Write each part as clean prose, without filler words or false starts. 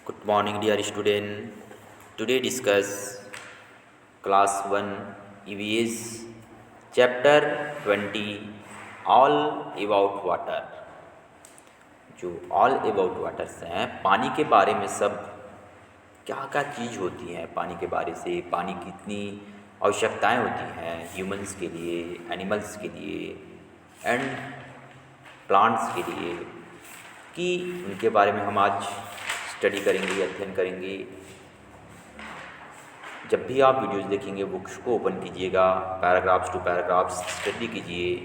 Good morning, dear student. Today discuss class 1 EVS chapter 20 all about water। जो all about waters हैं, पानी के बारे में सब क्या क्या चीज़ होती है, पानी के बारे से पानी की कितनी आवश्यकताएं होती हैं ह्यूमंस के लिए, एनिमल्स के लिए एंड प्लांट्स के लिए, कि उनके बारे में हम आज स्टडी करेंगे, अध्ययन करेंगे। जब भी आप वीडियोज़ देखेंगे बुक्स को ओपन कीजिएगा, पैराग्राफ्स टू पैराग्राफ्स स्टडी कीजिए।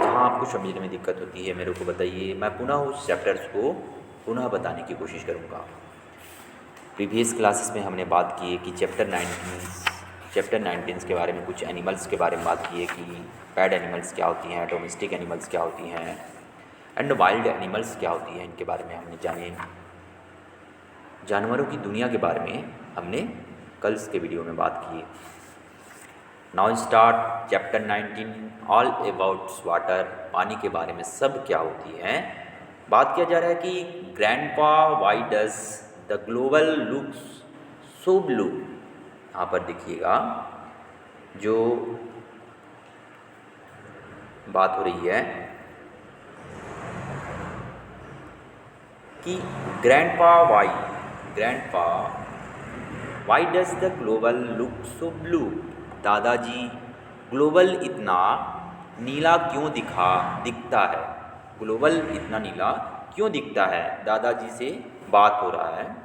जहाँ आपको समझने में दिक्कत होती है मेरे को बताइए, मैं पुनः उस चैप्टर्स को पुनः बताने की कोशिश करूँगा। प्रीवियस क्लासेस में हमने बात की है कि चैप्टर 19 के बारे में, कुछ एनिमल्स के बारे में बात की है कि पैड एनिमल्स क्या होती हैं, डोमेस्टिक एनिमल्स क्या होती हैं एंड वाइल्ड एनिमल्स क्या होती हैं। इनके बारे में हमने जाने। जानवरों की दुनिया के बारे में हमने कल के वीडियो में बात की। Now start chapter 19 all about water. पानी के बारे में सब क्या होती है बात किया जा रहा है कि grandpa why does the global looks so blue. यहाँ पर देखिएगा जो बात हो रही है कि grandpa why does the global look so blue. दादाजी, ग्लोबल इतना नीला क्यों दिखता है। ग्लोबल इतना नीला क्यों दिखता है, दादाजी से बात हो रहा है।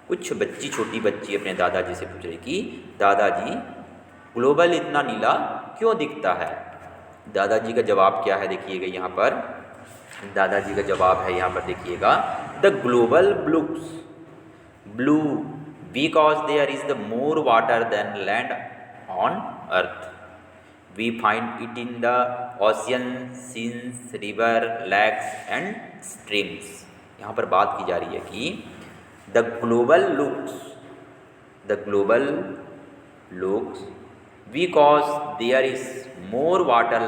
कुछ छोटी बच्ची अपने दादाजी से पूछ रही कि दादाजी ग्लोबल इतना नीला क्यों दिखता है। दादाजी का जवाब क्या है देखिएगा यहाँ पर। दादाजी का जवाब है यहाँ पर देखिएगा, the global looks blue because there is the more water than land on earth. We find it in the ocean, सीन्स, रिवर, लेक्स एंड स्ट्रीम्स। यहाँ पर बात की जा रही है कि the global looks because there is more water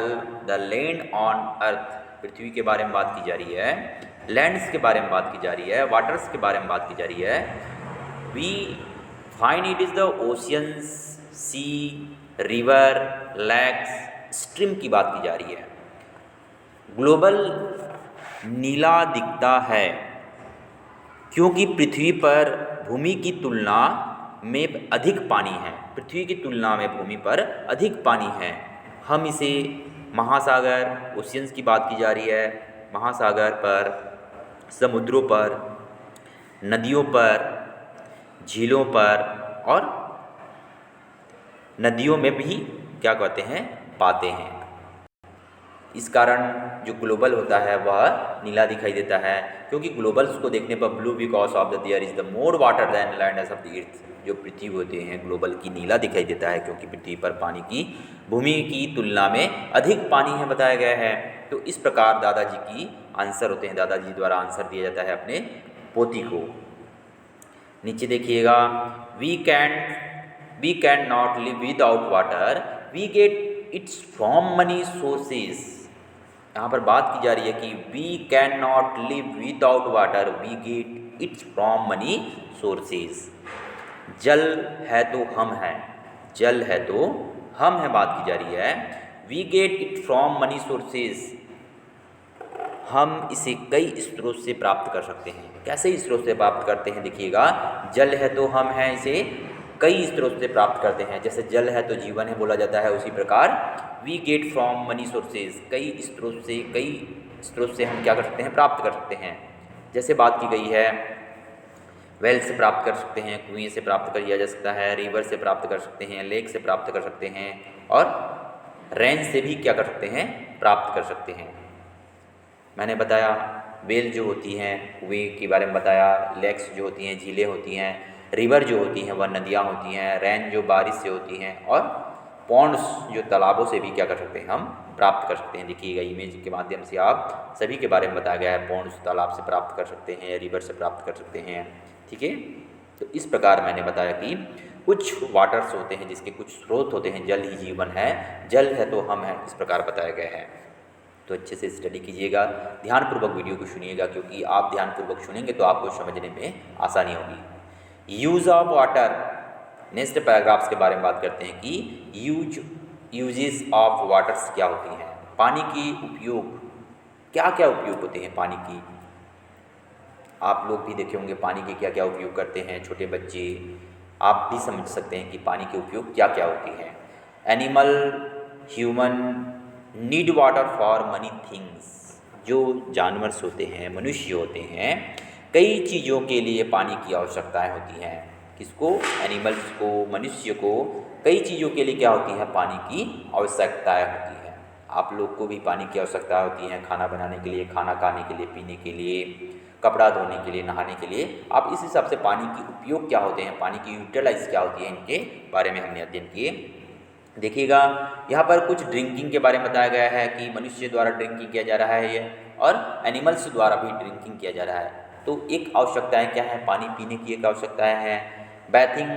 the land on earth. पृथ्वी के बारे में बात की जा रही है, लैंड्स के बारे में बात की जा रही है, वाटर्स के बारे में बात की जा रही है। We find it is the oceans, sea, rivers, lakes, stream की बात की जा रही है। ग्लोबल नीला दिखता है क्योंकि पृथ्वी पर भूमि की तुलना में अधिक पानी है। पृथ्वी की तुलना में भूमि पर अधिक पानी है। हम इसे महासागर, ओशियंस की बात की जा रही है, महासागर पर, समुद्रों पर, नदियों पर, झीलों पर और नदियों में भी क्या कहते हैं, पाते हैं। इस कारण जो ग्लोबल होता है वह नीला दिखाई देता है क्योंकि ग्लोबल्स को देखने पर blue because of the there is the more water than land of the earth. जो पृथ्वी होते हैं ग्लोबल की नीला दिखाई देता है क्योंकि पृथ्वी पर पानी की, भूमि की तुलना में अधिक पानी है बताया गया है। तो इस प्रकार दादाजी की आंसर होते हैं, दादाजी द्वारा आंसर दिया जाता है अपने पोती को। नीचे देखिएगा, we can not live without water, we get its from many sources. यहाँ पर बात की जा रही है कि we can not live without water, we get its from many sources. जल है तो हम हैं, जल है तो हम हैं बात की जा रही है। We get it from many sources, हम इसे कई स्रोत से प्राप्त कर सकते हैं। कैसे स्रोत से प्राप्त करते हैं देखिएगा, जल है तो हम हैं, इसे कई स्रोत से प्राप्त करते हैं। जैसे जल है तो जीवन है बोला जाता है, उसी प्रकार we get from many sources, कई स्रोत से हम क्या कर सकते हैं, प्राप्त कर सकते हैं। जैसे बात की गई है वेल से प्राप्त कर सकते हैं, कुएं से प्राप्त किया जा सकता है, रिवर से प्राप्त कर सकते हैं, लेक से प्राप्त कर सकते हैं और रेन से भी क्या कर सकते हैं, प्राप्त कर सकते हैं। मैंने बताया वेल जो होती हैं कुएं के बारे में बताया, लेक्स जो होती हैं झीलें होती हैं, रिवर जो होती हैं वह नदियाँ होती हैं, रेन जो बारिश से होती हैं और पॉन्ड्स जो तालाबों से भी क्या कर सकते हैं, हम प्राप्त कर सकते हैं। देखिएगा इमेज के माध्यम से आप सभी के बारे में बताया गया है। पॉन्ड्स तालाब से प्राप्त कर सकते हैं, रिवर से प्राप्त कर सकते हैं, ठीक है। तो इस प्रकार मैंने बताया कि कुछ वाटर्स होते हैं जिसके कुछ स्रोत होते हैं, जल ही जीवन है, जल है तो हम हैं, इस प्रकार बताया गया है। तो अच्छे से स्टडी कीजिएगा, ध्यानपूर्वक वीडियो को सुनिएगा, क्योंकि आप ध्यानपूर्वक सुनेंगे तो आपको समझने में आसानी होगी। Use of water, next paragraphs के बारे में बात करते हैं कि यूजेस ऑफ वाटर्स क्या होती हैं, पानी की उपयोग, क्या क्या उपयोग होते हैं पानी की। आप लोग भी देखे होंगे पानी के क्या क्या उपयोग करते हैं, छोटे बच्चे, आप भी समझ सकते हैं कि पानी के उपयोग क्या क्या होती हैं। Animal, human need water for money things, जो जानवर होते हैं, मनुष्य होते हैं, कई चीज़ों के लिए पानी की आवश्यकताएं होती हैं। किसको? एनिमल्स को, मनुष्य को कई चीज़ों के लिए क्या होती है? पानी की आवश्यकताएं होती हैं। आप लोग को भी पानी की आवश्यकता होती है, खाना बनाने के लिए, खाना खाने के लिए, पीने के लिए, कपड़ा धोने के लिए, नहाने के लिए। आप इस हिसाब से पानी के उपयोग क्या होते हैं, पानी की यूटिलाइज क्या होती है, इनके बारे में हमने अध्ययन किए। देखिएगा यहाँ पर कुछ ड्रिंकिंग के बारे में बताया गया है कि मनुष्य द्वारा ड्रिंकिंग किया जा रहा है ये, और एनिमल्स द्वारा भी ड्रिंकिंग किया जा रहा है। तो एक आवश्यकताएं क्या है? पानी पीने की एक आवश्यकताएं हैं। बैथिंग,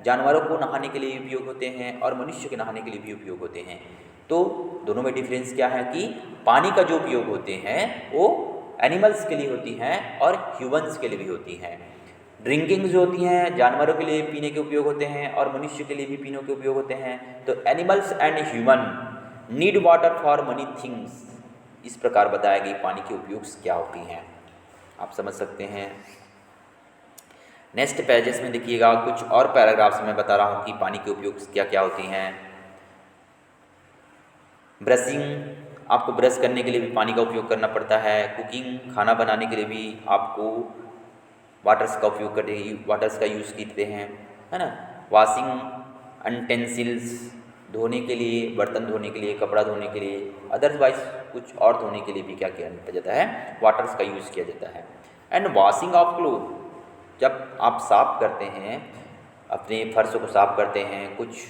जानवरों को नहाने के लिए उपयोग होते हैं और मनुष्य के नहाने के लिए भी उपयोग होते हैं। तो दोनों में डिफरेंस क्या है कि पानी का जो उपयोग होते हैं वो एनिमल्स के लिए होती हैं और ह्यूमन्स के लिए भी होती हैं। ड्रिंकिंग जो होती हैं जानवरों के लिए पीने के उपयोग होते हैं और मनुष्य के लिए भी पीने के उपयोग होते हैं। तो animals and human need water for money things, इस प्रकार बताया गई पानी के उपयोग क्या होती हैं, आप समझ सकते हैं। नेक्स्ट पेजेस में देखिएगा कुछ और पैराग्राफ्स में बता रहा हूँ कि पानी के उपयोग क्या क्या होती हैं। ब्रशिंग, आपको ब्रश करने के लिए भी पानी का उपयोग करना पड़ता है। कुकिंग, खाना बनाने के लिए भी आपको वाटर्स का उपयोग करते, वाटर्स का यूज़ करते हैं, है ना। वॉशिंग यूटेंसिल्स, धोने के लिए, बर्तन धोने के लिए, कपड़ा धोने के लिए, अदरवाइज कुछ और धोने के लिए भी क्या किया जाता है? वाटर्स का यूज़ किया जाता है। एंड वॉशिंग ऑफ क्लोथ, जब आप साफ़ करते हैं, अपने फर्श को साफ़ करते हैं, कुछ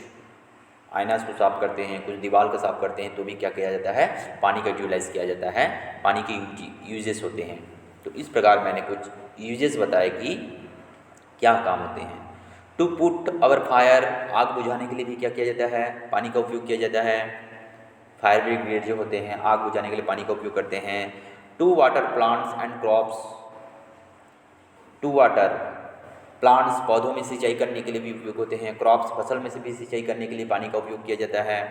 आईनास को साफ़ करते हैं, कुछ दीवार को साफ़ करते हैं, तो भी क्या किया जाता है? पानी का यूटिलाइज़ किया जाता है, पानी के यूजेस होते हैं। तो इस प्रकार मैंने कुछ यूजेस बताए कि क्या काम होते हैं। टू पुट अवर फायर, आग बुझाने के लिए भी क्या किया जाता है? पानी का उपयोग किया जाता है। फायर ब्रिगेड जो होते हैं आग बुझाने के लिए पानी का उपयोग करते हैं। To water plants and crops, to water plants, पौधों में सिंचाई करने के लिए भी उपयोग होते हैं। क्रॉप्स, फसल में से भी सिंचाई करने के लिए पानी का उपयोग किया जाता है।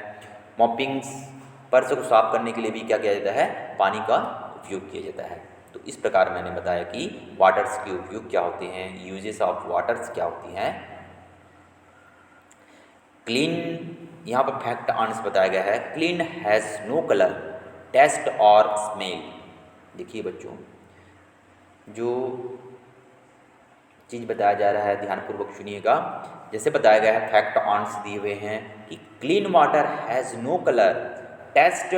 मॉपिंग्स, फर्श को साफ करने के लिए भी क्या किया जाता है? पानी का उपयोग किया जाता है। तो इस प्रकार मैंने बताया कि वाटर्स के उपयोग क्या होते हैं, यूजेस ऑफ वाटर्स क्या होती हैं। क्लीन, यहाँ पर फैक्ट आंसर बताया गया है, clean has no colour, taste और स्मेल। देखिए बच्चों, जो चीज़ बताया जा रहा है ध्यानपूर्वक सुनिएगा। जैसे बताया गया है, फैक्ट आंसर दिए हुए हैं कि clean water has no colour, taste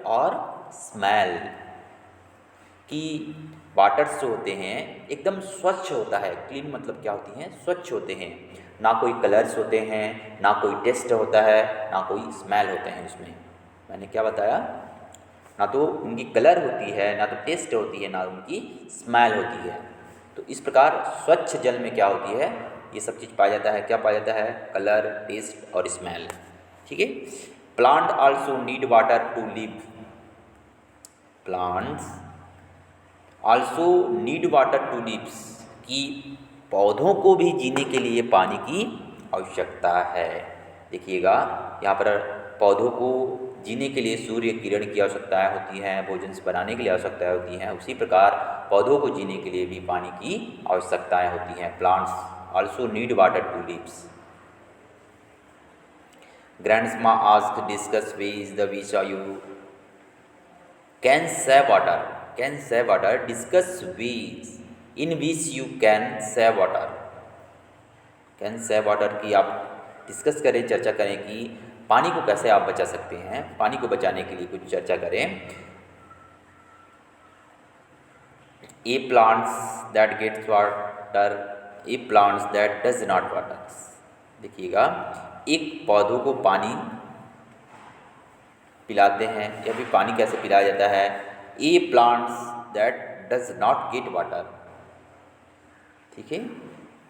और स्मेल, कि वाटर्स जो होते हैं एकदम स्वच्छ होता है। क्लीन मतलब क्या होती हैं? स्वच्छ होते हैं, ना कोई कलर्स होते हैं, ना कोई टेस्ट होता है, ना कोई स्मेल होते हैं उसमें। मैंने क्या बताया? ना तो उनकी कलर होती है, ना तो टेस्ट होती है, ना उनकी स्मेल होती है। तो इस प्रकार स्वच्छ जल में क्या होती है? ये सब चीज़ पाया जाता है। क्या पाया जाता है? कलर, टेस्ट और स्मेल। ठीक है। Plant also need water to live, plants also need water to lives, कि पौधों को भी जीने के लिए पानी की आवश्यकता है। देखिएगा यहाँ पर पौधों को जीने के लिए सूर्य किरण की आवश्यकताएं होती हैं, भोजन बनाने के लिए आवश्यकताएं होती हैं, उसी प्रकार पौधों को जीने के लिए भी पानी की आवश्यकताएं होती हैं। Plants also need water to lives. Grandma asked discuss way is the which are you can save water, can save water, discuss ways in which you can save water. Can save water की आप discuss करें, चर्चा करें कि पानी को कैसे आप बचा सकते हैं। पानी को बचाने के लिए कुछ चर्चा करें। A plants that gets water, a plants that does not water. देखिएगा, एक पौधों को पानी पिलाते हैं या फिर पानी कैसे पिलाया जाता है। A plants that does not get water. ठीक है,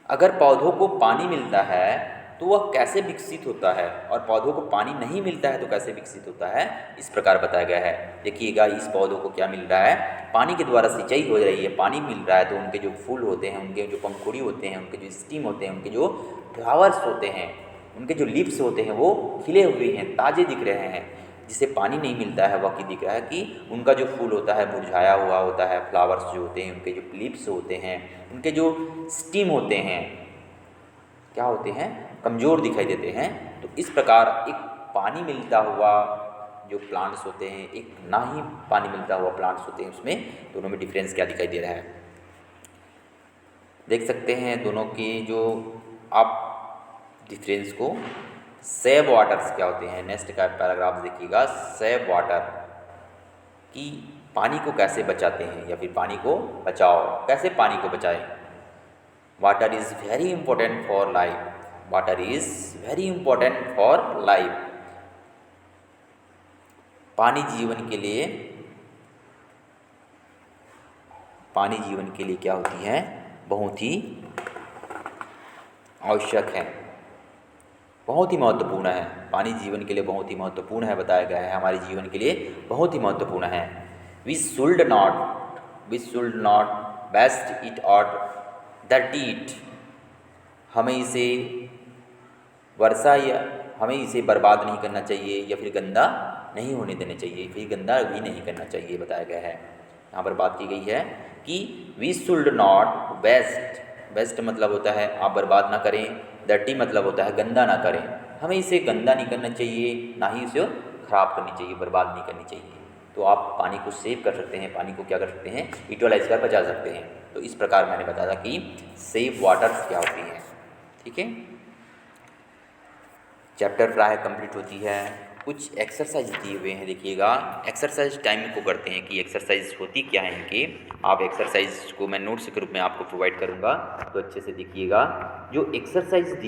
अगर पौधों को पानी मिलता है तो वह कैसे विकसित होता है और पौधों को पानी नहीं मिलता है तो कैसे विकसित होता है, इस प्रकार बताया गया है। देखिएगा, इस पौधों को क्या मिल रहा है, पानी के द्वारा सिंचाई हो रही है, पानी मिल रहा है, तो उनके जो फूल होते हैं, उनके जो पंखुड़ी होते हैं, उनके जो स्टीम होते हैं, उनके जो फ्लावर्स होते हैं, उनके जो लिप्स होते हैं वो खिले हुए हैं, ताज़े दिख रहे हैं। जिसे पानी नहीं मिलता है वह की दिख रहा है कि उनका जो फूल होता है मुरझाया हुआ होता है, फ्लावर्स जो होते हैं, उनके जो लिप्स होते हैं, उनके जो स्टीम होते हैं क्या होते हैं, कमज़ोर दिखाई देते हैं। तो इस प्रकार एक पानी मिलता हुआ जो प्लांट्स होते हैं, एक ना ही पानी मिलता हुआ प्लांट्स होते हैं, उसमें दोनों में डिफरेंस क्या दिखाई दे रहा है, देख सकते हैं दोनों की जो आप डिफरेंस को। सेव वाटर्स क्या होते हैं, नेक्स्ट का पैराग्राफ देखिएगा। सेव वाटर कि पानी को कैसे बचाते हैं या फिर पानी को बचाओ, कैसे पानी को बचाएं। Water is very important for life, water is very important for life. पानी जीवन के लिए, पानी जीवन के लिए क्या होती है, बहुत ही आवश्यक है, बहुत ही महत्वपूर्ण है। पानी जीवन के लिए बहुत ही महत्वपूर्ण है, बताया गया है हमारे जीवन के लिए बहुत ही महत्वपूर्ण है। We should not waste it और डर्टी इट, हमें इसे वर्षा या हमें इसे बर्बाद नहीं करना चाहिए या फिर गंदा नहीं होने देना चाहिए, फिर गंदा भी नहीं करना चाहिए, बताया गया है। यहाँ पर बात की गई है कि we should not waste, waste मतलब होता है आप बर्बाद ना करें, डर्टी मतलब होता है गंदा ना करें, हमें इसे गंदा नहीं करना चाहिए, ना ही इसे ख़राब करनी चाहिए, बर्बाद नहीं करनी चाहिए। तो आप पानी को सेव कर सकते हैं, पानी को क्या कर सकते हैं, यूटिलाइज कर बचा सकते हैं। तो इस प्रकार मैंने बताया कि सेव वाटर्स क्या होती हैं। ठीक है, चैप्टर प्राय कंप्लीट होती है। कुछ एक्सरसाइज दिए हुए हैं, देखिएगा एक्सरसाइज टाइम को करते हैं कि एक्सरसाइज होती क्या है इनकी। आप एक्सरसाइज को मैं नोट्स के रूप में आपको प्रोवाइड करूंगा, तो अच्छे से देखिएगा। जो एक्सरसाइज दी